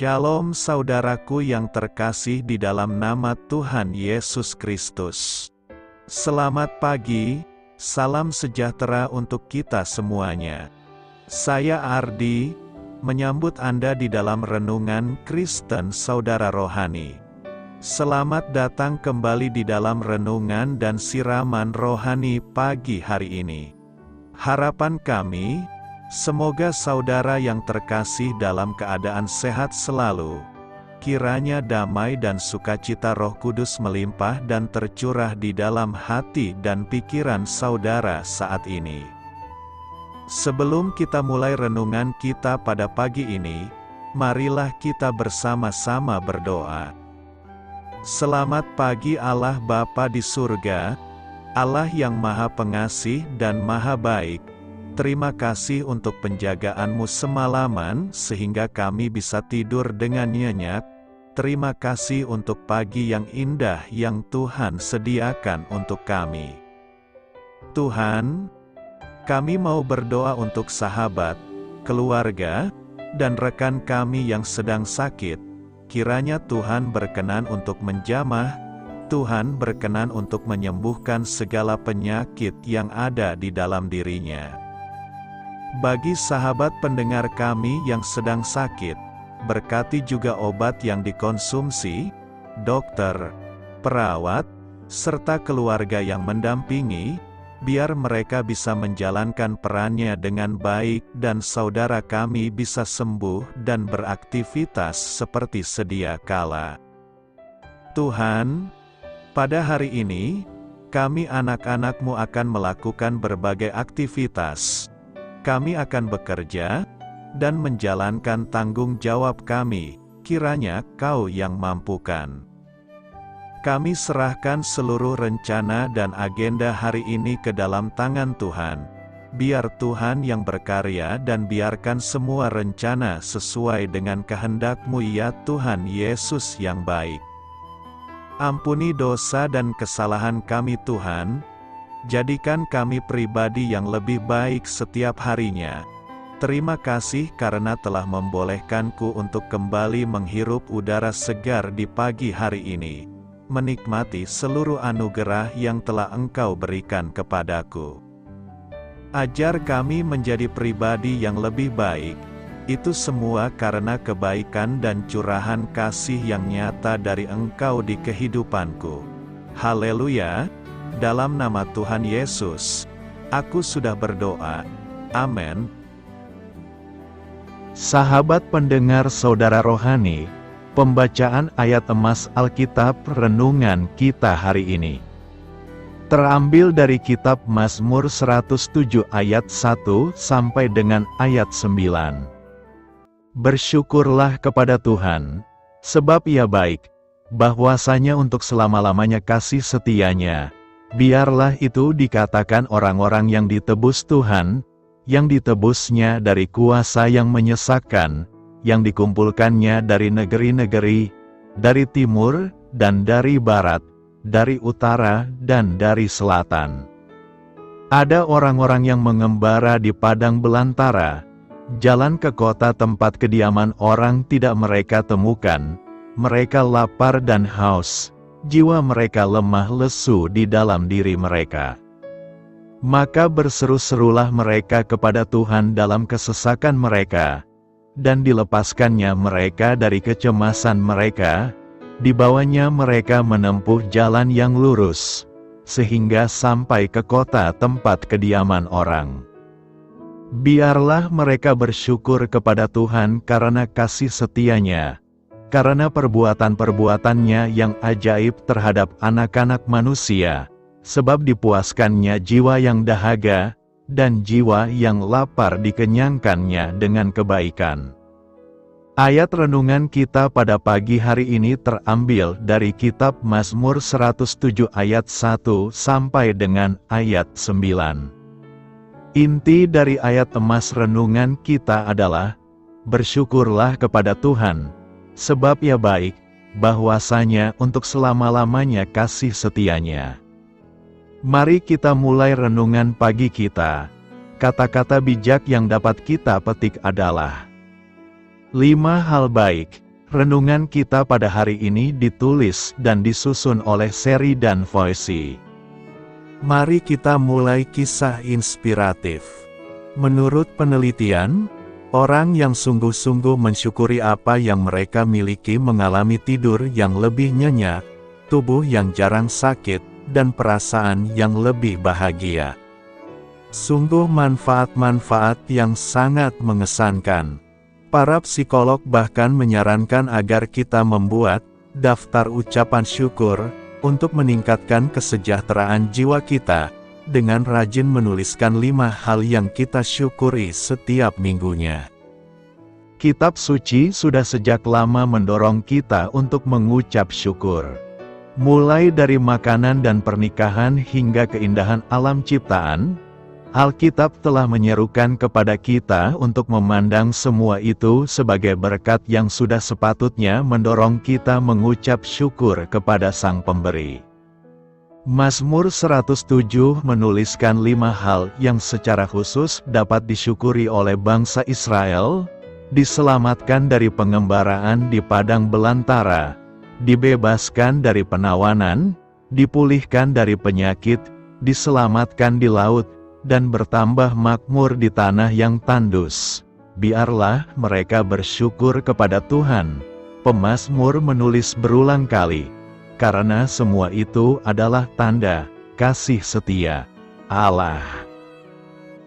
Shalom saudaraku yang terkasih di dalam nama Tuhan Yesus Kristus. Selamat pagi, salam sejahtera untuk kita semuanya. Saya Ardi, menyambut Anda di dalam renungan Kristen Saudara Rohani. Selamat datang kembali di dalam renungan dan siraman rohani pagi hari ini. Harapan kami, semoga saudara yang terkasih dalam keadaan sehat selalu. Kiranya damai dan sukacita Roh Kudus melimpah dan tercurah di dalam hati dan pikiran saudara saat ini. Sebelum kita mulai renungan kita pada pagi ini, marilah kita bersama-sama berdoa. Selamat pagi Allah Bapa di surga, Allah yang Maha Pengasih dan Maha Baik. Terima kasih untuk penjagaan-Mu semalaman sehingga kami bisa tidur dengan nyenyak. Terima kasih untuk pagi yang indah yang Tuhan sediakan untuk kami. Tuhan, kami mau berdoa untuk sahabat, keluarga, dan rekan kami yang sedang sakit. Kiranya Tuhan berkenan untuk menjamah, Tuhan berkenan untuk menyembuhkan segala penyakit yang ada di dalam dirinya. Bagi sahabat pendengar kami yang sedang sakit, berkati juga obat yang dikonsumsi, dokter, perawat, serta keluarga yang mendampingi, biar mereka bisa menjalankan perannya dengan baik dan saudara kami bisa sembuh dan beraktivitas seperti sedia kala. Tuhan, pada hari ini, kami anak-anak-Mu akan melakukan berbagai aktivitas. Kami akan bekerja dan menjalankan tanggung jawab kami, kiranya Kau yang mampukan. Kami serahkan seluruh rencana dan agenda hari ini ke dalam tangan Tuhan. Biar Tuhan yang berkarya dan biarkan semua rencana sesuai dengan kehendak-Mu ya Tuhan Yesus yang baik. Ampuni dosa dan kesalahan kami Tuhan, jadikan kami pribadi yang lebih baik setiap harinya. Terima kasih karena telah membolehkanku untuk kembali menghirup udara segar di pagi hari ini, menikmati seluruh anugerah yang telah Engkau berikan kepadaku. Ajar kami menjadi pribadi yang lebih baik, itu semua karena kebaikan dan curahan kasih yang nyata dari Engkau di kehidupanku. Haleluya! Dalam nama Tuhan Yesus, aku sudah berdoa. Amin. Sahabat pendengar saudara rohani, pembacaan ayat emas Alkitab renungan kita hari ini terambil dari kitab Mazmur 107 ayat 1 sampai dengan ayat 9. Bersyukurlah kepada Tuhan, sebab Ia baik, bahwasanya untuk selama-lamanya kasih setianya. Biarlah itu dikatakan orang-orang yang ditebus Tuhan, yang ditebusnya dari kuasa yang menyesatkan, yang dikumpulkannya dari negeri-negeri, dari timur dan dari barat, dari utara dan dari selatan. Ada orang-orang yang mengembara di padang belantara, jalan ke kota tempat kediaman orang tidak mereka temukan, mereka lapar dan haus, jiwa mereka lemah lesu di dalam diri mereka. Maka berseru-serulah mereka kepada Tuhan dalam kesesakan mereka, dan dilepaskannya mereka dari kecemasan mereka, dibawanya mereka menempuh jalan yang lurus, sehingga sampai ke kota tempat kediaman orang. Biarlah mereka bersyukur kepada Tuhan karena kasih setianya, karena perbuatan-perbuatannya yang ajaib terhadap anak-anak manusia, sebab dipuaskannya jiwa yang dahaga, dan jiwa yang lapar dikenyangkannya dengan kebaikan. Ayat renungan kita pada pagi hari ini terambil dari kitab Mazmur 107 ayat 1 sampai dengan ayat 9. Inti dari ayat emas renungan kita adalah, bersyukurlah kepada Tuhan, sebab Ia baik, bahwasanya untuk selama-lamanya kasih setianya. Mari kita mulai renungan pagi kita. Kata-kata bijak yang dapat kita petik adalah 5 hal baik Renungan kita pada hari ini ditulis dan disusun oleh Seri dan Voici. Mari kita mulai kisah inspiratif. Menurut penelitian, orang yang sungguh-sungguh mensyukuri apa yang mereka miliki mengalami tidur yang lebih nyenyak, tubuh yang jarang sakit, dan perasaan yang lebih bahagia. Sungguh manfaat-manfaat yang sangat mengesankan. Para psikolog bahkan menyarankan agar kita membuat daftar ucapan syukur untuk meningkatkan kesejahteraan jiwa kita, dengan rajin menuliskan 5 hal yang kita syukuri setiap minggunya. Kitab suci sudah sejak lama mendorong kita untuk mengucap syukur. Mulai dari makanan dan pernikahan hingga keindahan alam ciptaan, Alkitab telah menyerukan kepada kita untuk memandang semua itu sebagai berkat yang sudah sepatutnya mendorong kita mengucap syukur kepada Sang Pemberi. Mazmur 107 menuliskan 5 hal yang secara khusus dapat disyukuri oleh bangsa Israel: diselamatkan dari pengembaraan di padang belantara, dibebaskan dari penawanan, dipulihkan dari penyakit, diselamatkan di laut, dan bertambah makmur di tanah yang tandus. Biarlah mereka bersyukur kepada Tuhan. Pemazmur menulis berulang kali, karena semua itu adalah tanda kasih setia Allah.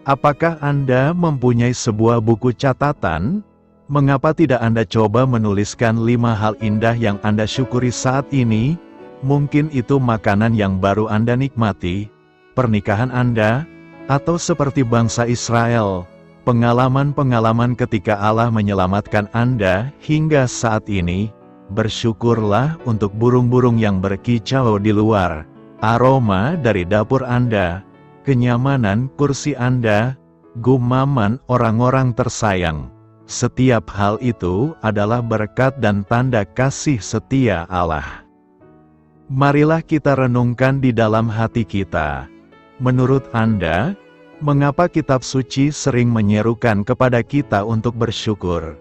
Apakah Anda mempunyai sebuah buku catatan? Mengapa tidak Anda coba menuliskan 5 hal indah yang Anda syukuri saat ini? Mungkin itu makanan yang baru Anda nikmati, pernikahan Anda, atau seperti bangsa Israel, pengalaman-pengalaman ketika Allah menyelamatkan Anda hingga saat ini. Bersyukurlah untuk burung-burung yang berkicau di luar, aroma dari dapur Anda, kenyamanan kursi Anda, gumaman orang-orang tersayang. Setiap hal itu adalah berkat dan tanda kasih setia Allah. Marilah kita renungkan di dalam hati kita. Menurut Anda, mengapa kitab suci sering menyerukan kepada kita untuk bersyukur?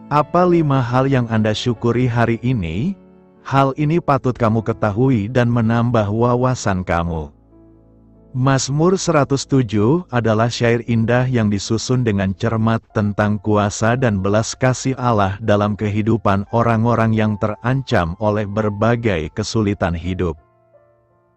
Apa 5 hal yang Anda syukuri hari ini? Hal ini patut kamu ketahui dan menambah wawasan kamu. Mazmur 107 adalah syair indah yang disusun dengan cermat tentang kuasa dan belas kasih Allah dalam kehidupan orang-orang yang terancam oleh berbagai kesulitan hidup.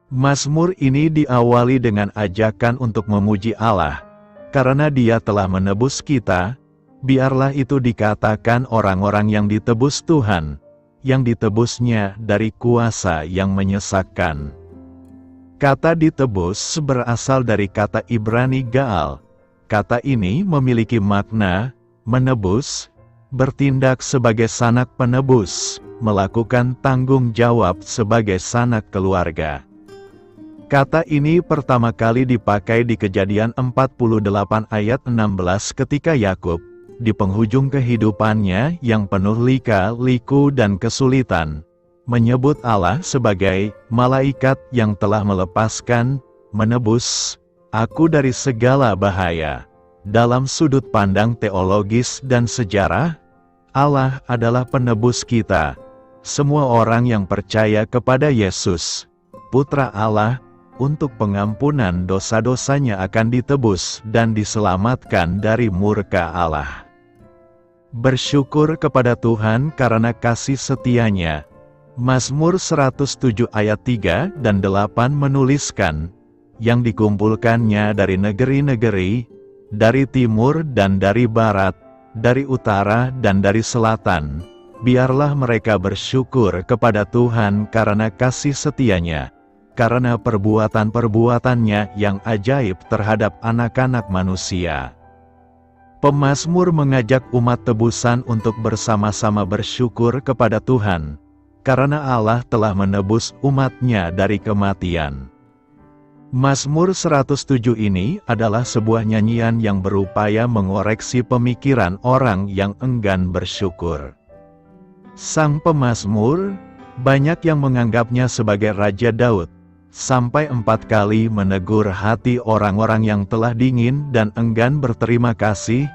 Mazmur ini diawali dengan ajakan untuk memuji Allah, karena Dia telah menebus kita. Biarlah itu dikatakan orang-orang yang ditebus Tuhan, yang ditebusnya dari kuasa yang menyesakkan. Kata ditebus berasal dari kata Ibrani Gaal. Kata ini memiliki makna menebus, bertindak sebagai sanak penebus, melakukan tanggung jawab sebagai sanak keluarga. Kata ini pertama kali dipakai di Kejadian 48 ayat 16 ketika Yakub, di penghujung kehidupannya yang penuh lika-liku dan kesulitan, menyebut Allah sebagai malaikat yang telah melepaskan, menebus aku dari segala bahaya. Dalam sudut pandang teologis dan sejarah, Allah adalah penebus kita. Semua orang yang percaya kepada Yesus, Putra Allah, untuk pengampunan dosa-dosanya akan ditebus dan diselamatkan dari murka Allah. Bersyukur kepada Tuhan karena kasih setia-Nya. Mazmur 107 ayat 3 dan 8 menuliskan, yang dikumpulkannya dari negeri-negeri, dari timur dan dari barat, dari utara dan dari selatan. Biarlah mereka bersyukur kepada Tuhan karena kasih setia-Nya, karena perbuatan-perbuatannya yang ajaib terhadap anak-anak manusia. Pemazmur mengajak umat tebusan untuk bersama-sama bersyukur kepada Tuhan, karena Allah telah menebus umat-Nya dari kematian. Mazmur 107 ini adalah sebuah nyanyian yang berupaya mengoreksi pemikiran orang yang enggan bersyukur. Sang pemazmur, banyak yang menganggapnya sebagai Raja Daud, sampai 4 kali menegur hati orang-orang yang telah dingin dan enggan berterima kasih,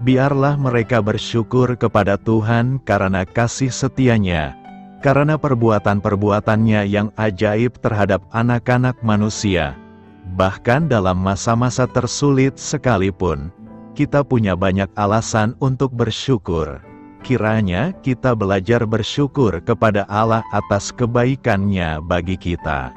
Biarlah mereka bersyukur kepada Tuhan karena kasih setia-Nya, karena perbuatan-perbuatannya yang ajaib terhadap anak-anak manusia. Bahkan dalam masa-masa tersulit sekalipun, kita punya banyak alasan untuk bersyukur. Kiranya kita belajar bersyukur kepada Allah atas kebaikan-Nya bagi kita.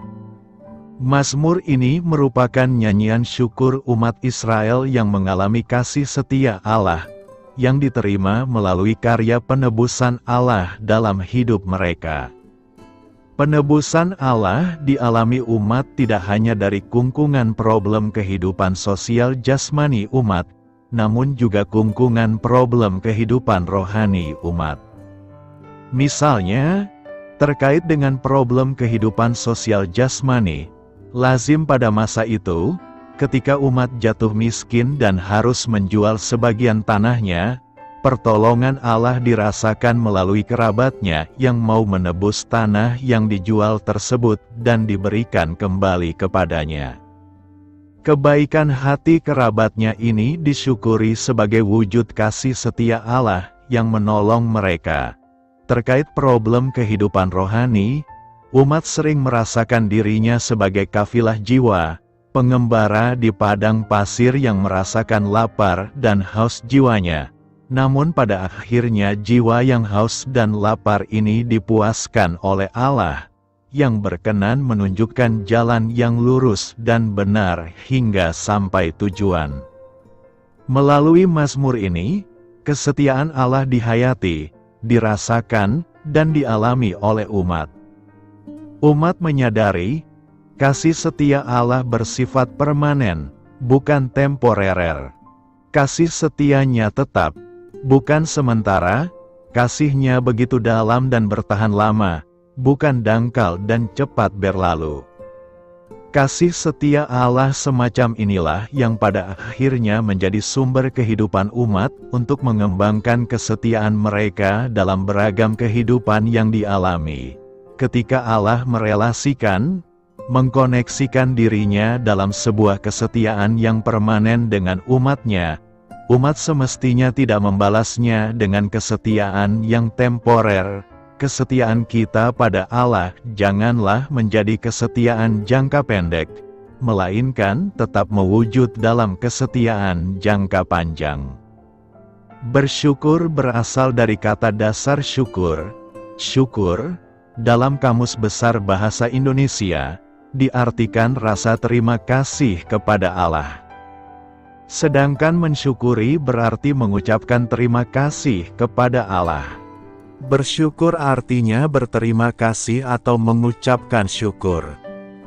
Mazmur ini merupakan nyanyian syukur umat Israel yang mengalami kasih setia Allah, yang diterima melalui karya penebusan Allah dalam hidup mereka. Penebusan Allah dialami umat tidak hanya dari kungkungan problem kehidupan sosial jasmani umat, namun juga kungkungan problem kehidupan rohani umat. Misalnya, terkait dengan problem kehidupan sosial jasmani, lazim pada masa itu, ketika umat jatuh miskin dan harus menjual sebagian tanahnya, pertolongan Allah dirasakan melalui kerabatnya yang mau menebus tanah yang dijual tersebut dan diberikan kembali kepadanya. Kebaikan hati kerabatnya ini disyukuri sebagai wujud kasih setia Allah yang menolong mereka. Terkait problem kehidupan rohani, umat sering merasakan dirinya sebagai kafilah jiwa, pengembara di padang pasir yang merasakan lapar dan haus jiwanya. Namun pada akhirnya jiwa yang haus dan lapar ini dipuaskan oleh Allah, yang berkenan menunjukkan jalan yang lurus dan benar hingga sampai tujuan. Melalui mazmur ini, kesetiaan Allah dihayati, dirasakan, dan dialami oleh umat. Umat menyadari, kasih setia Allah bersifat permanen, bukan temporer. Kasih setia-Nya tetap, bukan sementara. Kasih-Nya begitu dalam dan bertahan lama, bukan dangkal dan cepat berlalu. Kasih setia Allah semacam inilah yang pada akhirnya menjadi sumber kehidupan umat untuk mengembangkan kesetiaan mereka dalam beragam kehidupan yang dialami. Ketika Allah merelasikan, mengkoneksikan dirinya dalam sebuah kesetiaan yang permanen dengan umat-Nya, umat semestinya tidak membalasnya dengan kesetiaan yang temporer. Kesetiaan kita pada Allah janganlah menjadi kesetiaan jangka pendek, melainkan tetap mewujud dalam kesetiaan jangka panjang. Bersyukur berasal dari kata dasar syukur. Syukur, dalam Kamus Besar Bahasa Indonesia, diartikan rasa terima kasih kepada Allah. Sedangkan mensyukuri berarti mengucapkan terima kasih kepada Allah. Bersyukur artinya berterima kasih atau mengucapkan syukur.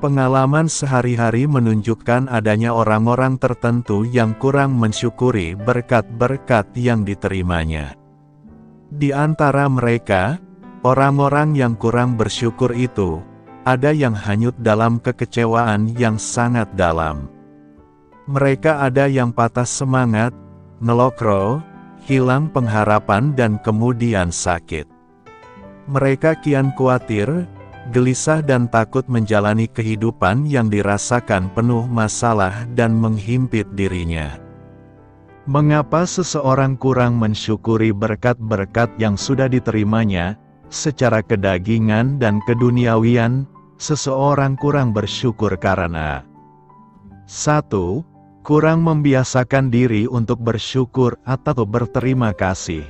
Pengalaman sehari-hari menunjukkan adanya orang-orang tertentu yang kurang mensyukuri berkat-berkat yang diterimanya. Di antara mereka, orang-orang yang kurang bersyukur itu, ada yang hanyut dalam kekecewaan yang sangat dalam. Mereka ada yang patah semangat, nelokro, hilang pengharapan dan kemudian sakit. Mereka kian khawatir, gelisah dan takut menjalani kehidupan yang dirasakan penuh masalah dan menghimpit dirinya. Mengapa seseorang kurang mensyukuri berkat-berkat yang sudah diterimanya? Secara kedagingan dan keduniawian, seseorang kurang bersyukur karena 1. Kurang membiasakan diri untuk bersyukur atau berterima kasih.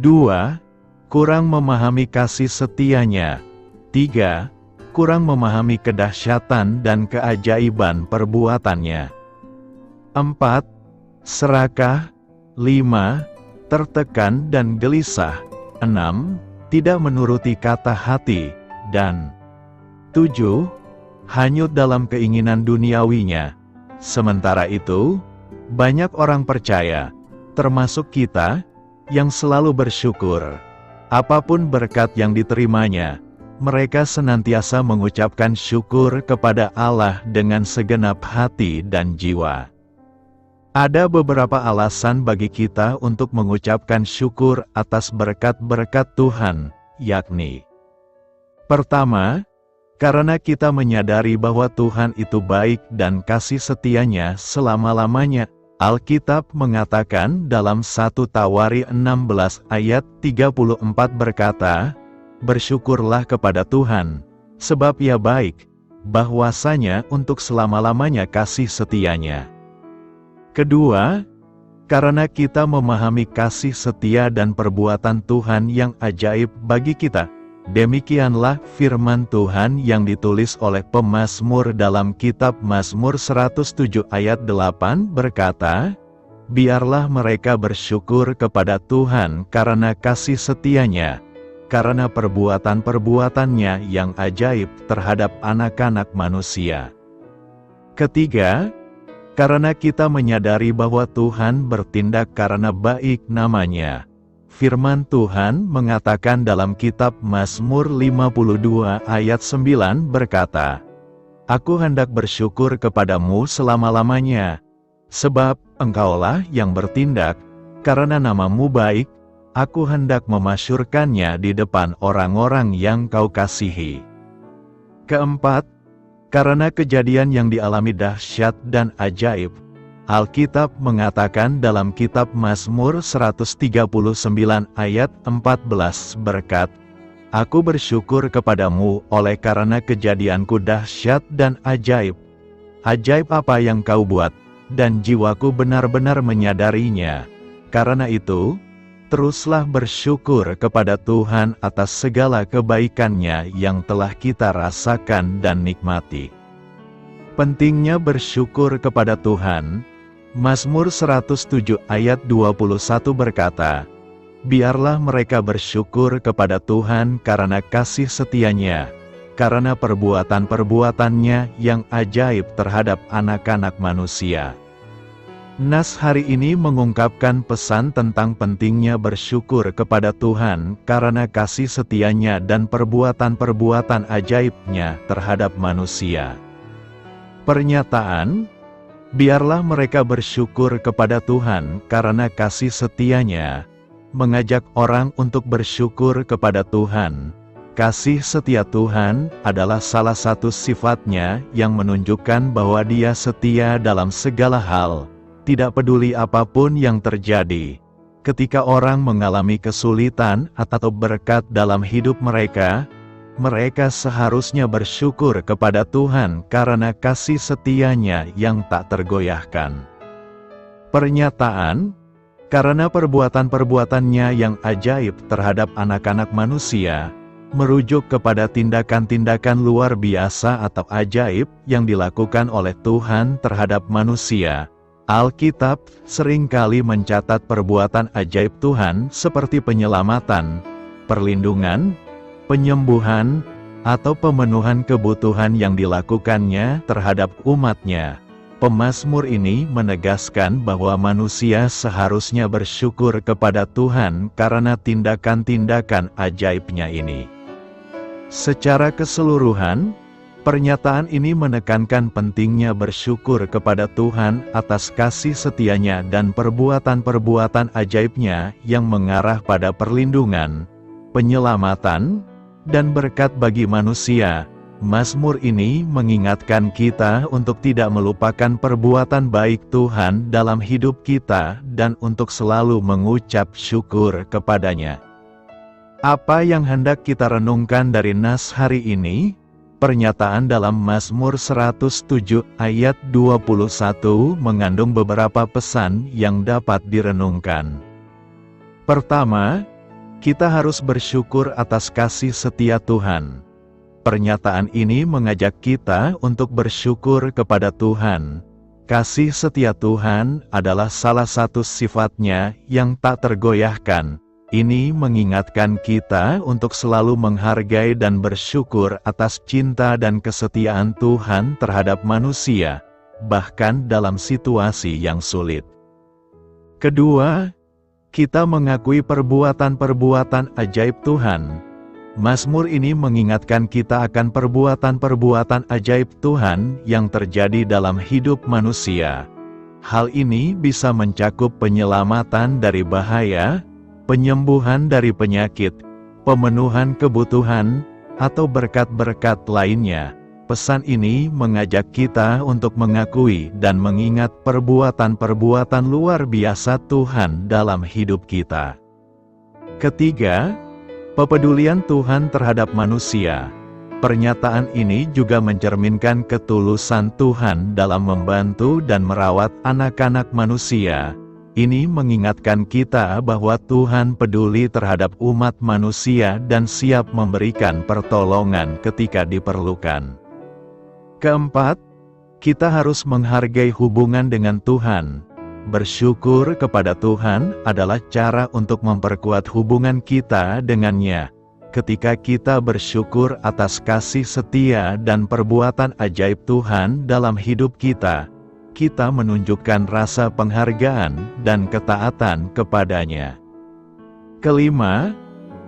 2. Kurang memahami kasih setia-Nya. 3. Kurang memahami kedahsyatan dan keajaiban perbuatannya. 4. Serakah. 5. Tertekan dan gelisah. 6. Tidak menuruti kata hati. Dan 7. Hanyut dalam keinginan duniawinya. Sementara itu, banyak orang percaya, termasuk kita, yang selalu bersyukur. Apapun berkat yang diterimanya, mereka senantiasa mengucapkan syukur kepada Allah dengan segenap hati dan jiwa. Ada beberapa alasan bagi kita untuk mengucapkan syukur atas berkat-berkat Tuhan, yakni: pertama, karena kita menyadari bahwa Tuhan itu baik dan kasih setia-Nya selama-lamanya, Alkitab mengatakan dalam 1 Tawari 16 ayat 34 berkata, "Bersyukurlah kepada Tuhan, sebab Ia baik, bahwasanya untuk selama-lamanya kasih setianya." Kedua, karena kita memahami kasih setia dan perbuatan Tuhan yang ajaib bagi kita, demikianlah firman Tuhan yang ditulis oleh pemazmur dalam kitab Mazmur 107 ayat 8 berkata, "Biarlah mereka bersyukur kepada Tuhan karena kasih setianya, karena perbuatan-perbuatannya yang ajaib terhadap anak-anak manusia." Ketiga, karena kita menyadari bahwa Tuhan bertindak karena baik namanya. Firman Tuhan mengatakan dalam kitab Mazmur 52 ayat 9 berkata, "Aku hendak bersyukur kepadamu selama-lamanya, sebab Engkaulah yang bertindak, karena namamu baik, aku hendak memasyurkannya di depan orang-orang yang Kau kasihi." Keempat, karena kejadian yang dialami dahsyat dan ajaib, Alkitab mengatakan dalam kitab Mazmur 139 ayat 14 berkat, "Aku bersyukur kepadamu oleh karena kejadianku dahsyat dan ajaib. Ajaib apa yang Kau buat, dan jiwaku benar-benar menyadarinya. Karena itu, teruslah bersyukur kepada Tuhan atas segala kebaikan-Nya yang telah kita rasakan dan nikmati." Pentingnya bersyukur kepada Tuhan. Mazmur 107 ayat 21 berkata, "Biarlah mereka bersyukur kepada Tuhan karena kasih setianya, karena perbuatan-perbuatannya yang ajaib terhadap anak-anak manusia." Nas hari ini mengungkapkan pesan tentang pentingnya bersyukur kepada Tuhan karena kasih setianya dan perbuatan-perbuatan ajaib-Nya terhadap manusia. Pernyataan, "Biarlah mereka bersyukur kepada Tuhan karena kasih setianya," mengajak orang untuk bersyukur kepada Tuhan. Kasih setia Tuhan adalah salah satu sifat-Nya yang menunjukkan bahwa Dia setia dalam segala hal, tidak peduli apapun yang terjadi. Ketika orang mengalami kesulitan atau berkat dalam hidup mereka, mereka seharusnya bersyukur kepada Tuhan karena kasih setianya yang tak tergoyahkan. Pernyataan, karena perbuatan-perbuatannya yang ajaib terhadap anak-anak manusia, merujuk kepada tindakan-tindakan luar biasa atau ajaib yang dilakukan oleh Tuhan terhadap manusia. Alkitab seringkali mencatat perbuatan ajaib Tuhan seperti penyelamatan, perlindungan, penyembuhan, atau pemenuhan kebutuhan yang dilakukannya terhadap umat-Nya. Pemazmur ini menegaskan bahwa manusia seharusnya bersyukur kepada Tuhan karena tindakan-tindakan ajaib-Nya ini. Secara keseluruhan, pernyataan ini menekankan pentingnya bersyukur kepada Tuhan atas kasih setianya dan perbuatan-perbuatan ajaib-Nya yang mengarah pada perlindungan, penyelamatan, dan berkat bagi manusia. Mazmur ini mengingatkan kita untuk tidak melupakan perbuatan baik Tuhan dalam hidup kita dan untuk selalu mengucap syukur kepada-Nya. Apa yang hendak kita renungkan dari nas hari ini? Pernyataan dalam Mazmur 107 ayat 21 mengandung beberapa pesan yang dapat direnungkan. Pertama, kita harus bersyukur atas kasih setia Tuhan. Pernyataan ini mengajak kita untuk bersyukur kepada Tuhan. Kasih setia Tuhan adalah salah satu sifat-Nya yang tak tergoyahkan. Ini mengingatkan kita untuk selalu menghargai dan bersyukur atas cinta dan kesetiaan Tuhan terhadap manusia, bahkan dalam situasi yang sulit. Kedua, kita mengakui perbuatan-perbuatan ajaib Tuhan. Mazmur ini mengingatkan kita akan perbuatan-perbuatan ajaib Tuhan yang terjadi dalam hidup manusia. Hal ini bisa mencakup penyelamatan dari bahaya, penyembuhan dari penyakit, pemenuhan kebutuhan, atau berkat-berkat lainnya. Pesan ini mengajak kita untuk mengakui dan mengingat perbuatan-perbuatan luar biasa Tuhan dalam hidup kita. Ketiga, kepedulian Tuhan terhadap manusia. Pernyataan ini juga mencerminkan ketulusan Tuhan dalam membantu dan merawat anak-anak manusia. Ini mengingatkan kita bahwa Tuhan peduli terhadap umat manusia dan siap memberikan pertolongan ketika diperlukan. Keempat, kita harus menghargai hubungan dengan Tuhan. Bersyukur kepada Tuhan adalah cara untuk memperkuat hubungan kita dengannya. Ketika kita bersyukur atas kasih setia dan perbuatan ajaib Tuhan dalam hidup kita, kita menunjukkan rasa penghargaan dan ketaatan kepadanya. Kelima,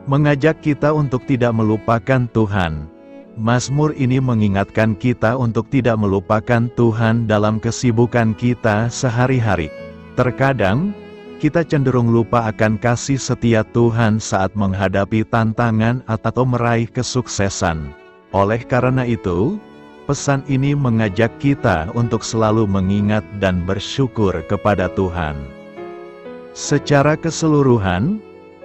mengajak kita untuk tidak melupakan Tuhan. Mazmur ini mengingatkan kita untuk tidak melupakan Tuhan dalam kesibukan kita sehari-hari. Terkadang, kita cenderung lupa akan kasih setia Tuhan saat menghadapi tantangan atau meraih kesuksesan. Oleh karena itu, pesan ini mengajak kita untuk selalu mengingat dan bersyukur kepada Tuhan. Secara keseluruhan,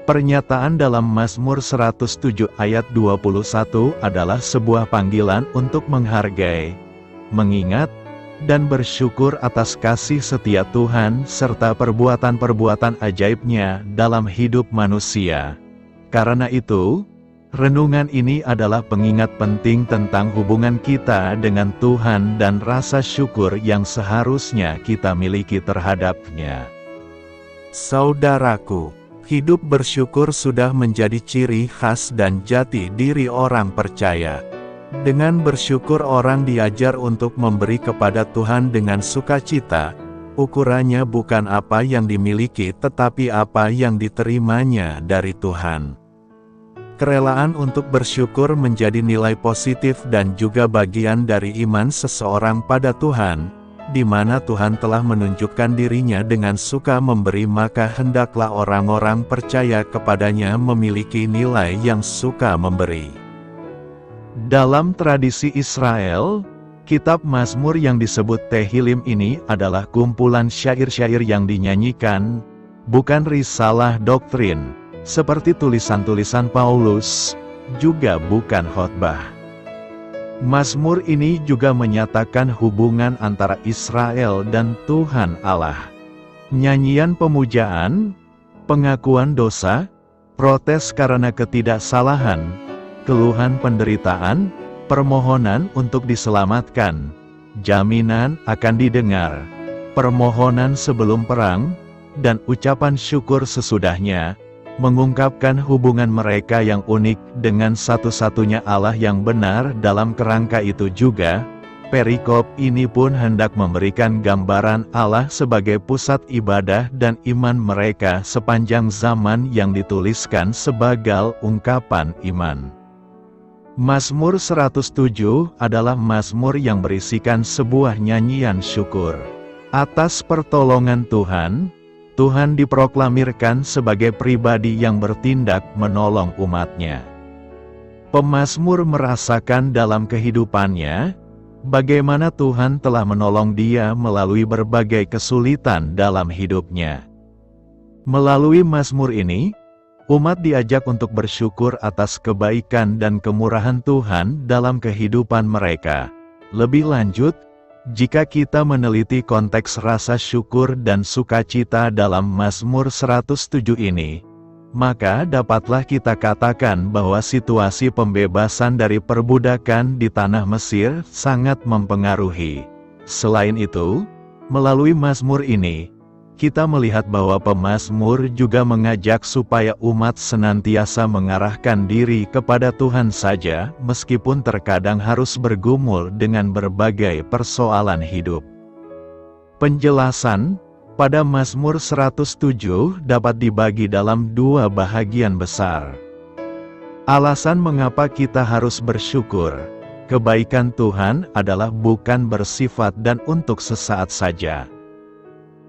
pernyataan dalam Mazmur 107 ayat 21 adalah sebuah panggilan untuk menghargai, mengingat, dan bersyukur atas kasih setia Tuhan serta perbuatan-perbuatan ajaibnya dalam hidup manusia. Karena itu, renungan ini adalah pengingat penting tentang hubungan kita dengan Tuhan dan rasa syukur yang seharusnya kita miliki terhadapnya. Saudaraku, hidup bersyukur sudah menjadi ciri khas dan jati diri orang percaya. Dengan bersyukur orang diajar untuk memberi kepada Tuhan dengan sukacita. Ukurannya bukan apa yang dimiliki tetapi apa yang diterimanya dari Tuhan. Kerelaan untuk bersyukur menjadi nilai positif dan juga bagian dari iman seseorang pada Tuhan, di mana Tuhan telah menunjukkan dirinya dengan suka memberi, maka hendaklah orang-orang percaya kepadanya memiliki nilai yang suka memberi. Dalam tradisi Israel, kitab Mazmur yang disebut Tehillim ini adalah kumpulan syair-syair yang dinyanyikan, bukan risalah doktrin, seperti tulisan-tulisan Paulus, juga bukan khotbah. Mazmur ini juga menyatakan hubungan antara Israel dan Tuhan Allah. Nyanyian pemujaan, pengakuan dosa, protes karena ketidaksalahan, keluhan penderitaan, permohonan untuk diselamatkan, jaminan akan didengar, permohonan sebelum perang, dan ucapan syukur sesudahnya, mengungkapkan hubungan mereka yang unik dengan satu-satunya Allah yang benar. Dalam kerangka itu juga, perikop ini pun hendak memberikan gambaran Allah sebagai pusat ibadah dan iman mereka sepanjang zaman yang dituliskan sebagai ungkapan iman. Mazmur 107 adalah mazmur yang berisikan sebuah nyanyian syukur. Atas pertolongan Tuhan, Tuhan diproklamirkan sebagai pribadi yang bertindak menolong umatnya. Pemazmur merasakan dalam kehidupannya, bagaimana Tuhan telah menolong dia melalui berbagai kesulitan dalam hidupnya. Melalui mazmur ini, umat diajak untuk bersyukur atas kebaikan dan kemurahan Tuhan dalam kehidupan mereka. Lebih lanjut, jika kita meneliti konteks rasa syukur dan sukacita dalam Mazmur 107 ini, maka dapatlah kita katakan bahwa situasi pembebasan dari perbudakan di tanah Mesir sangat mempengaruhi. Selain itu, melalui Mazmur ini, kita melihat bahwa pemazmur juga mengajak supaya umat senantiasa mengarahkan diri kepada Tuhan saja, meskipun terkadang harus bergumul dengan berbagai persoalan hidup. Penjelasan pada Mazmur 107 dapat dibagi dalam dua bahagian besar. Alasan mengapa kita harus bersyukur. Kebaikan Tuhan adalah bukan bersifat dan untuk sesaat saja,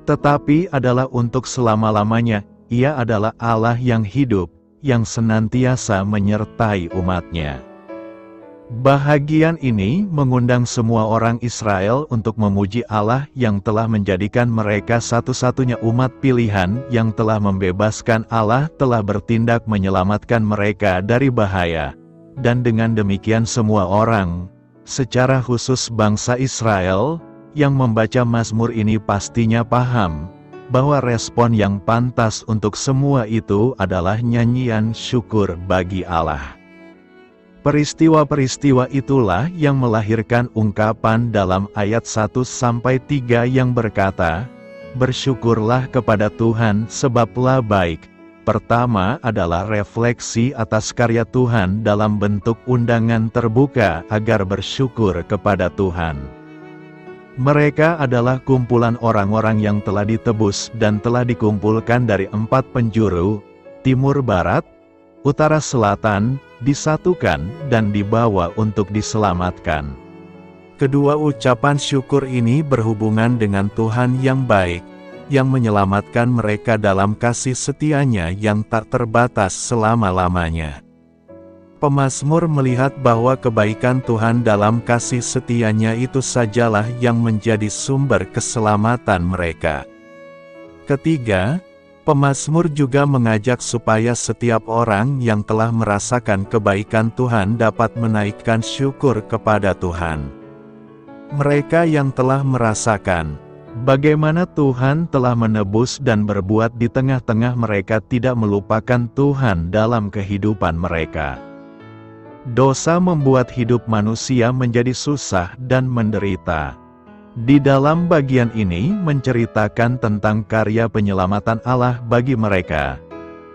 tetapi adalah untuk selama-lamanya. Ia adalah Allah yang hidup, yang senantiasa menyertai umatnya. Bahagian ini mengundang semua orang Israel untuk memuji Allah yang telah menjadikan mereka satu-satunya umat pilihan yang telah membebaskan. Allah telah bertindak menyelamatkan mereka dari bahaya. Dan dengan demikian semua orang, secara khusus bangsa Israel, yang membaca Mazmur ini pastinya paham bahwa respon yang pantas untuk semua itu adalah nyanyian syukur bagi Allah. Peristiwa-peristiwa itulah yang melahirkan ungkapan dalam ayat 1-3 yang berkata, "Bersyukurlah kepada Tuhan sebablah baik." Pertama adalah refleksi atas karya Tuhan dalam bentuk undangan terbuka agar bersyukur kepada Tuhan. Mereka adalah kumpulan orang-orang yang telah ditebus dan telah dikumpulkan dari 4 penjuru, timur barat, utara selatan, disatukan dan dibawa untuk diselamatkan. Kedua ucapan syukur ini berhubungan dengan Tuhan yang baik, yang menyelamatkan mereka dalam kasih setianya yang tak terbatas selama-lamanya. Pemazmur melihat bahwa kebaikan Tuhan dalam kasih setianya itu sajalah yang menjadi sumber keselamatan mereka. Ketiga, pemazmur juga mengajak supaya setiap orang yang telah merasakan kebaikan Tuhan dapat menaikkan syukur kepada Tuhan. Mereka yang telah merasakan bagaimana Tuhan telah menebus dan berbuat di tengah-tengah mereka tidak melupakan Tuhan dalam kehidupan mereka. Dosa membuat hidup manusia menjadi susah dan menderita. Di dalam bagian ini menceritakan tentang karya penyelamatan Allah bagi mereka.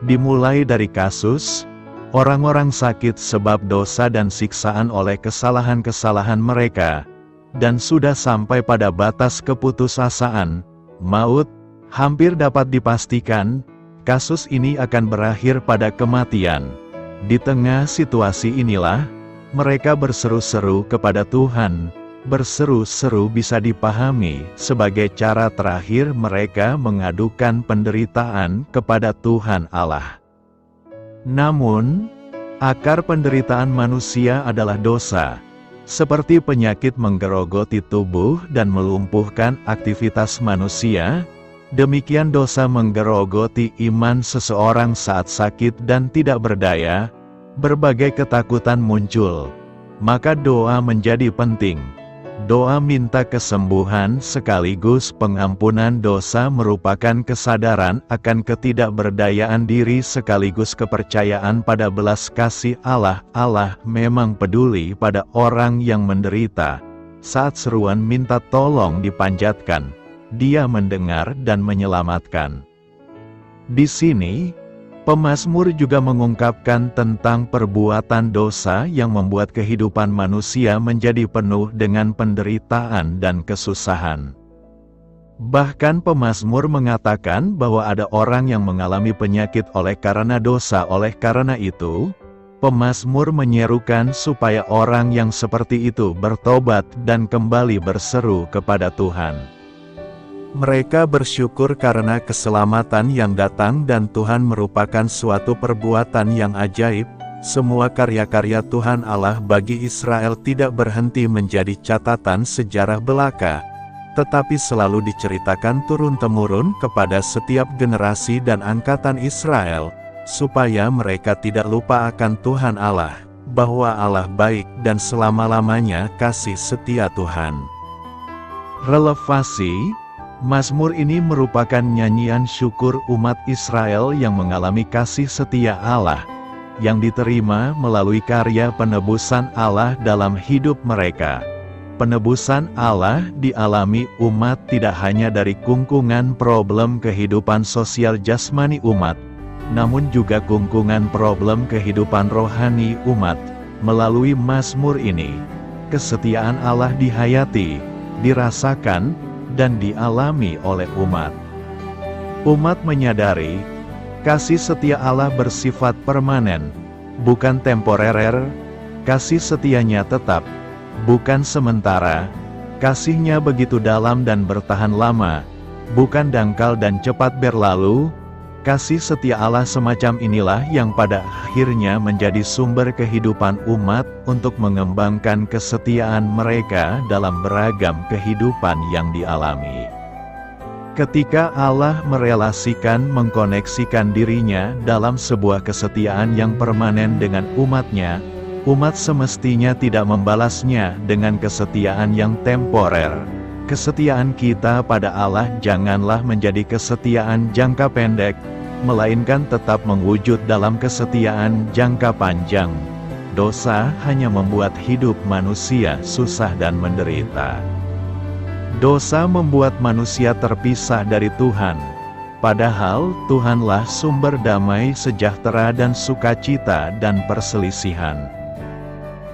Dimulai dari kasus, orang-orang sakit sebab dosa dan siksaan oleh kesalahan-kesalahan mereka, dan sudah sampai pada batas keputusasaan, maut, hampir dapat dipastikan, kasus ini akan berakhir pada kematian. Di tengah situasi inilah, mereka berseru-seru kepada Tuhan. Berseru-seru bisa dipahami sebagai cara terakhir mereka mengadukan penderitaan kepada Tuhan Allah. Namun, akar penderitaan manusia adalah dosa. Seperti penyakit menggerogoti tubuh dan melumpuhkan aktivitas manusia, demikian dosa menggerogoti iman seseorang saat sakit dan tidak berdaya, berbagai ketakutan muncul. Maka doa menjadi penting. Doa minta kesembuhan sekaligus pengampunan dosa merupakan kesadaran akan ketidakberdayaan diri sekaligus kepercayaan pada belas kasih Allah. Allah memang peduli pada orang yang menderita. Saat seruan minta tolong dipanjatkan, Dia mendengar dan menyelamatkan. Di sini, pemazmur juga mengungkapkan tentang perbuatan dosa yang membuat kehidupan manusia menjadi penuh dengan penderitaan dan kesusahan. Bahkan pemazmur mengatakan bahwa ada orang yang mengalami penyakit oleh karena dosa. Oleh karena itu, pemazmur menyerukan supaya orang yang seperti itu bertobat dan kembali berseru kepada Tuhan. Mereka bersyukur karena keselamatan yang datang dan Tuhan merupakan suatu perbuatan yang ajaib. Semua karya-karya Tuhan Allah bagi Israel tidak berhenti menjadi catatan sejarah belaka, tetapi selalu diceritakan turun-temurun kepada setiap generasi dan angkatan Israel, supaya mereka tidak lupa akan Tuhan Allah, bahwa Allah baik dan selama-lamanya kasih setia Tuhan. Relevasi, Mazmur ini merupakan nyanyian syukur umat Israel yang mengalami kasih setia Allah, yang diterima melalui karya penebusan Allah dalam hidup mereka. Penebusan Allah dialami umat tidak hanya dari kungkungan problem kehidupan sosial jasmani umat, namun juga kungkungan problem kehidupan rohani umat. Melalui Mazmur ini, kesetiaan Allah dihayati, dirasakan, dan dialami oleh umat. Umat menyadari, kasih setia Allah bersifat permanen, bukan temporer. Kasih setianya tetap, bukan sementara. Kasih-Nya begitu dalam dan bertahan lama, bukan dangkal dan cepat berlalu. Kasih setia Allah semacam inilah yang pada akhirnya menjadi sumber kehidupan umat untuk mengembangkan kesetiaan mereka dalam beragam kehidupan yang dialami. Ketika Allah merelasikan mengkoneksikan dirinya dalam sebuah kesetiaan yang permanen dengan umatnya, umat semestinya tidak membalasnya dengan kesetiaan yang temporer. Kesetiaan kita pada Allah janganlah menjadi kesetiaan jangka pendek, melainkan tetap mewujud dalam kesetiaan jangka panjang. Dosa hanya membuat hidup manusia susah dan menderita. Dosa membuat manusia terpisah dari Tuhan, padahal Tuhanlah sumber damai, sejahtera dan sukacita dan perselisihan.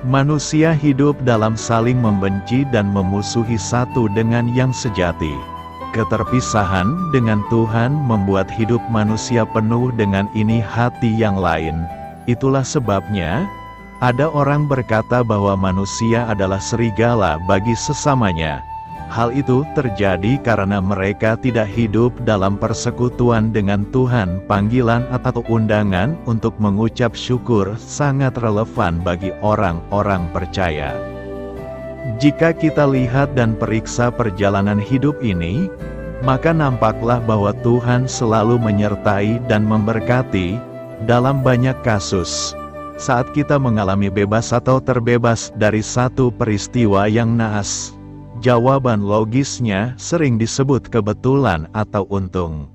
Manusia hidup dalam saling membenci dan memusuhi satu dengan yang sejati. Keterpisahan dengan Tuhan membuat hidup manusia penuh dengan ini hati yang lain. Itulah sebabnya, ada orang berkata bahwa manusia adalah serigala bagi sesamanya. Hal itu terjadi karena mereka tidak hidup dalam persekutuan dengan Tuhan. Panggilan atau undangan untuk mengucap syukur sangat relevan bagi orang-orang percaya. Jika kita lihat dan periksa perjalanan hidup ini, maka nampaklah bahwa Tuhan selalu menyertai dan memberkati dalam banyak kasus. Saat kita mengalami bebas atau terbebas dari satu peristiwa yang naas, jawaban logisnya sering disebut kebetulan atau untung.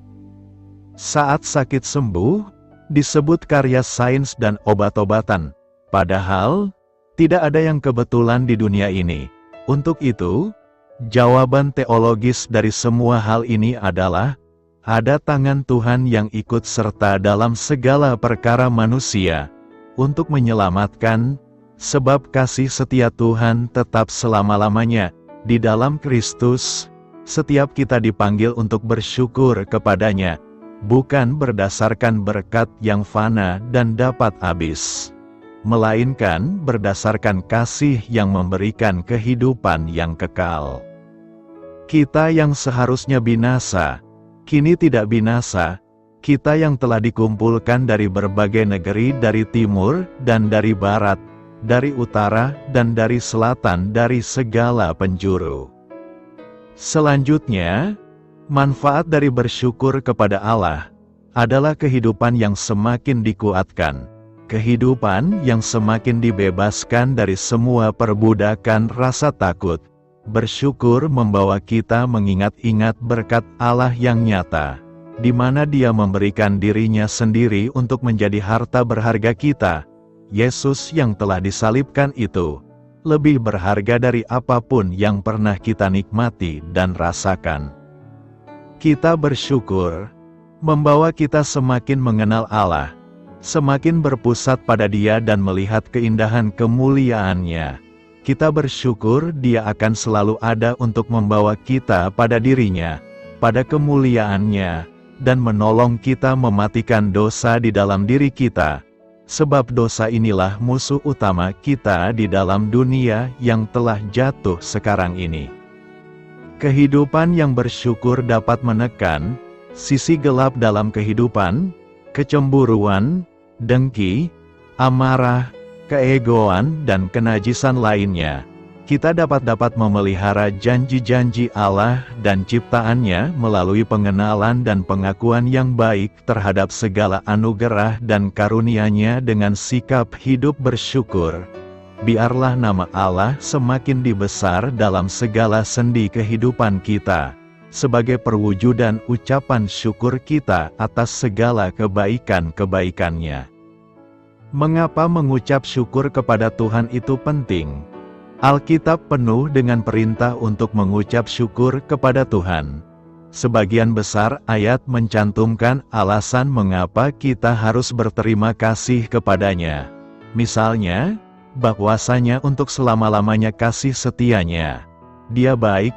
Saat sakit sembuh, disebut karya sains dan obat-obatan. Padahal, tidak ada yang kebetulan di dunia ini. Untuk itu, jawaban teologis dari semua hal ini adalah, ada tangan Tuhan yang ikut serta dalam segala perkara manusia, untuk menyelamatkan, sebab kasih setia Tuhan tetap selama-lamanya. Di dalam Kristus, setiap kita dipanggil untuk bersyukur kepadanya, bukan berdasarkan berkat yang fana dan dapat habis, melainkan berdasarkan kasih yang memberikan kehidupan yang kekal. Kita yang seharusnya binasa, kini tidak binasa. Kita yang telah dikumpulkan dari berbagai negeri, dari timur dan dari barat, dari utara dan dari selatan, dari segala penjuru. Selanjutnya, manfaat dari bersyukur kepada Allah adalah kehidupan yang semakin dikuatkan, kehidupan yang semakin dibebaskan dari semua perbudakan rasa takut. Bersyukur membawa kita mengingat-ingat berkat Allah yang nyata, di mana Dia memberikan dirinya sendiri untuk menjadi harta berharga kita. Yesus yang telah disalibkan itu lebih berharga dari apapun yang pernah kita nikmati dan rasakan. Kita bersyukur membawa kita semakin mengenal Allah, semakin berpusat pada Dia dan melihat keindahan kemuliaan-Nya. Kita bersyukur Dia akan selalu ada untuk membawa kita pada dirinya, pada kemuliaan-Nya, dan menolong kita mematikan dosa di dalam diri kita. Sebab dosa inilah musuh utama kita di dalam dunia yang telah jatuh sekarang ini. Kehidupan yang bersyukur dapat menekan sisi gelap dalam kehidupan, kecemburuan, dengki, amarah, keegoan dan kenajisan lainnya. Kita dapat memelihara janji-janji Allah dan ciptaannya melalui pengenalan dan pengakuan yang baik terhadap segala anugerah dan karunia-Nya dengan sikap hidup bersyukur. Biarlah nama Allah semakin dibesar dalam segala sendi kehidupan kita, sebagai perwujudan ucapan syukur kita atas segala kebaikan-kebaikan-Nya. Mengapa mengucap syukur kepada Tuhan itu penting? Alkitab penuh dengan perintah untuk mengucap syukur kepada Tuhan. Sebagian besar ayat mencantumkan alasan mengapa kita harus berterima kasih kepadanya. Misalnya, bahwasanya untuk selama-lamanya kasih setia-Nya. Dia baik,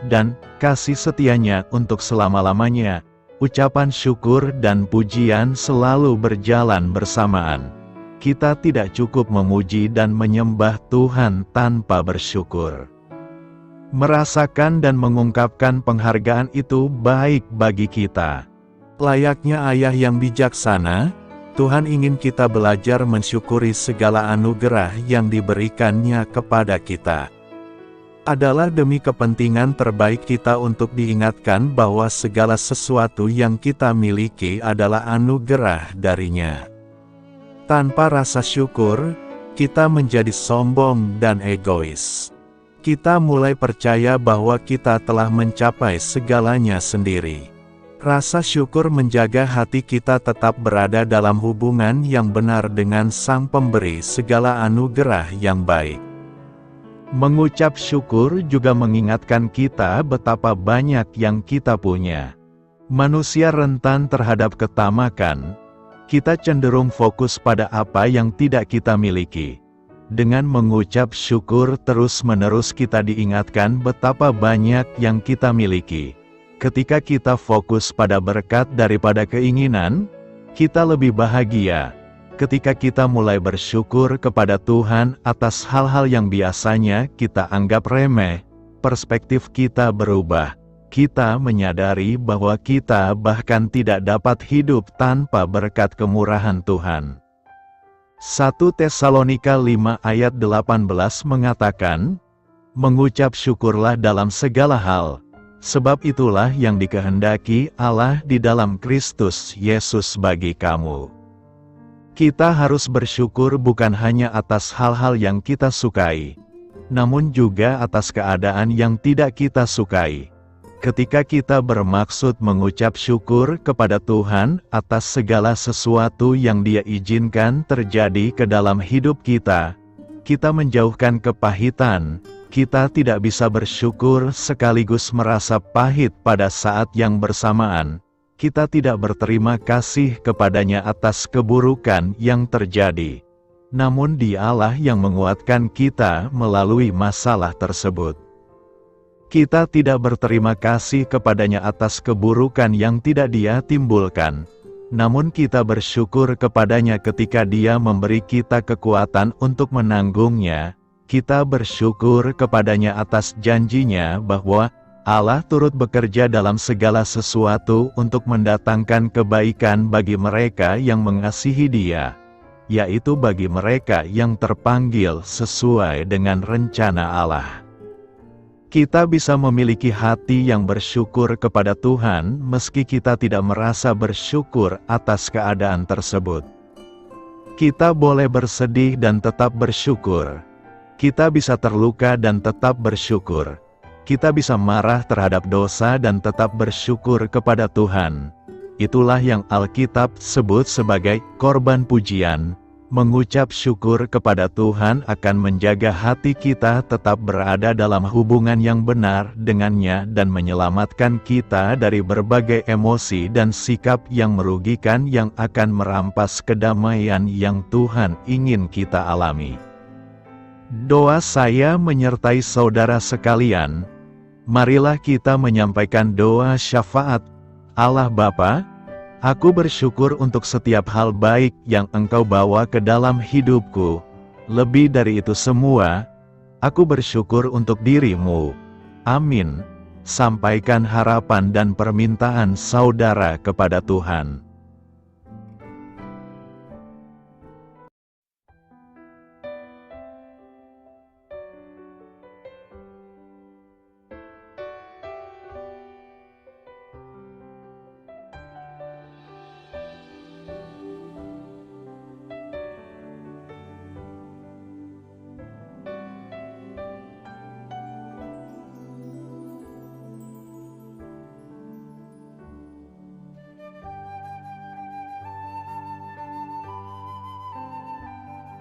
dan kasih setia-Nya untuk selama-lamanya. Ucapan syukur dan pujian selalu berjalan bersamaan. Kita tidak cukup memuji dan menyembah Tuhan tanpa bersyukur. Merasakan dan mengungkapkan penghargaan itu baik bagi kita. Layaknya ayah yang bijaksana, Tuhan ingin kita belajar mensyukuri segala anugerah yang diberikannya kepada kita. Adalah demi kepentingan terbaik kita untuk diingatkan bahwa segala sesuatu yang kita miliki adalah anugerah darinya. Tanpa rasa syukur, kita menjadi sombong dan egois. Kita mulai percaya bahwa kita telah mencapai segalanya sendiri. Rasa syukur menjaga hati kita tetap berada dalam hubungan yang benar dengan Sang Pemberi segala anugerah yang baik. Mengucap syukur juga mengingatkan kita betapa banyak yang kita punya. Manusia rentan terhadap ketamakan. Kita cenderung fokus pada apa yang tidak kita miliki. Dengan mengucap syukur terus-menerus kita diingatkan betapa banyak yang kita miliki. Ketika kita fokus pada berkat daripada keinginan, kita lebih bahagia. Ketika kita mulai bersyukur kepada Tuhan atas hal-hal yang biasanya kita anggap remeh, perspektif kita berubah. Kita menyadari bahwa kita bahkan tidak dapat hidup tanpa berkat kemurahan Tuhan. 1 Tesalonika 5 ayat 18 mengatakan, "Mengucap syukurlah dalam segala hal, sebab itulah yang dikehendaki Allah di dalam Kristus Yesus bagi kamu." Kita harus bersyukur bukan hanya atas hal-hal yang kita sukai, namun juga atas keadaan yang tidak kita sukai. Ketika kita bermaksud mengucap syukur kepada Tuhan atas segala sesuatu yang Dia izinkan terjadi ke dalam hidup kita, kita menjauhkan kepahitan. Kita tidak bisa bersyukur sekaligus merasa pahit pada saat yang bersamaan. Kita tidak berterima kasih kepadanya atas keburukan yang terjadi. Namun Dialah yang menguatkan kita melalui masalah tersebut. Kita tidak berterima kasih kepadanya atas keburukan yang tidak Dia timbulkan. Namun kita bersyukur kepadanya ketika Dia memberi kita kekuatan untuk menanggungnya. Kita bersyukur kepadanya atas janjinya bahwa Allah turut bekerja dalam segala sesuatu untuk mendatangkan kebaikan bagi mereka yang mengasihi Dia, yaitu bagi mereka yang terpanggil sesuai dengan rencana Allah. Kita bisa memiliki hati yang bersyukur kepada Tuhan meski kita tidak merasa bersyukur atas keadaan tersebut. Kita boleh bersedih dan tetap bersyukur. Kita bisa terluka dan tetap bersyukur. Kita bisa marah terhadap dosa dan tetap bersyukur kepada Tuhan. Itulah yang Alkitab sebut sebagai korban pujian. Mengucap syukur kepada Tuhan akan menjaga hati kita tetap berada dalam hubungan yang benar dengannya dan menyelamatkan kita dari berbagai emosi dan sikap yang merugikan yang akan merampas kedamaian yang Tuhan ingin kita alami. Doa saya menyertai saudara sekalian. Marilah kita menyampaikan doa syafaat. Allah Bapa, aku bersyukur untuk setiap hal baik yang Engkau bawa ke dalam hidupku. Lebih dari itu semua, aku bersyukur untuk diri-Mu. Amin. Sampaikan harapan dan permintaan saudara kepada Tuhan.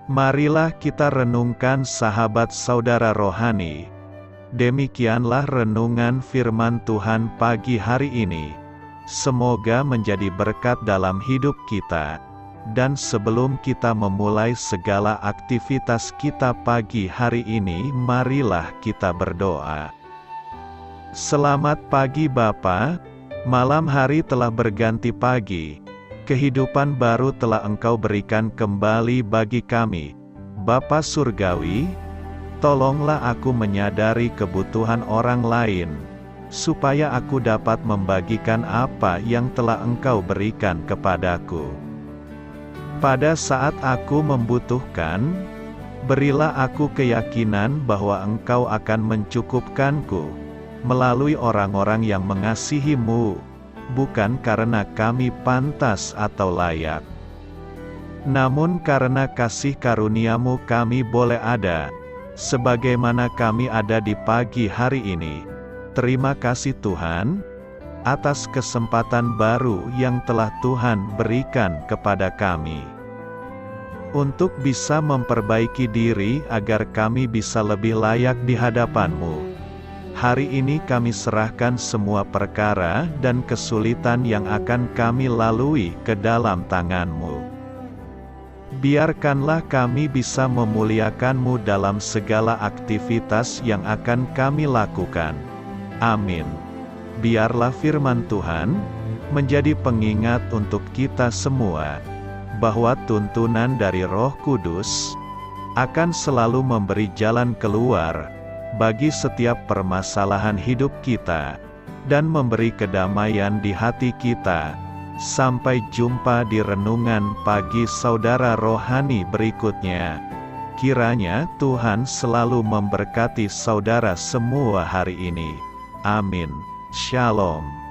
Marilah kita renungkan sahabat saudara rohani. Demikianlah renungan firman Tuhan pagi hari ini. Semoga menjadi berkat dalam hidup kita. Dan sebelum kita memulai segala aktivitas kita pagi hari ini, marilah kita berdoa. Selamat pagi Bapa, malam hari telah berganti pagi. Kehidupan baru telah Engkau berikan kembali bagi kami. Bapa Surgawi, tolonglah aku menyadari kebutuhan orang lain. supaya aku dapat membagikan apa yang telah Engkau berikan kepadaku. Pada saat aku membutuhkan, berilah aku keyakinan bahwa Engkau akan mencukupkanku, melalui orang-orang yang mengasihi-Mu, bukan karena kami pantas atau layak, namun karena kasih karunia-Mu kami boleh ada, sebagaimana kami ada di pagi hari ini. Terima kasih Tuhan, atas kesempatan baru yang telah Tuhan berikan kepada kami, untuk bisa memperbaiki diri agar kami bisa lebih layak di hadapan-Mu. Hari ini kami serahkan semua perkara dan kesulitan yang akan kami lalui ke dalam tangan-Mu. Biarkanlah kami bisa memuliakan-Mu dalam segala aktivitas yang akan kami lakukan. Amin. Biarlah firman Tuhan menjadi pengingat untuk kita semua, bahwa tuntunan dari Roh Kudus akan selalu memberi jalan keluar bagi setiap permasalahan hidup kita, dan memberi kedamaian di hati kita. Sampai jumpa di renungan pagi saudara rohani berikutnya. Kiranya Tuhan selalu memberkati saudara semua hari ini. Amin. Shalom.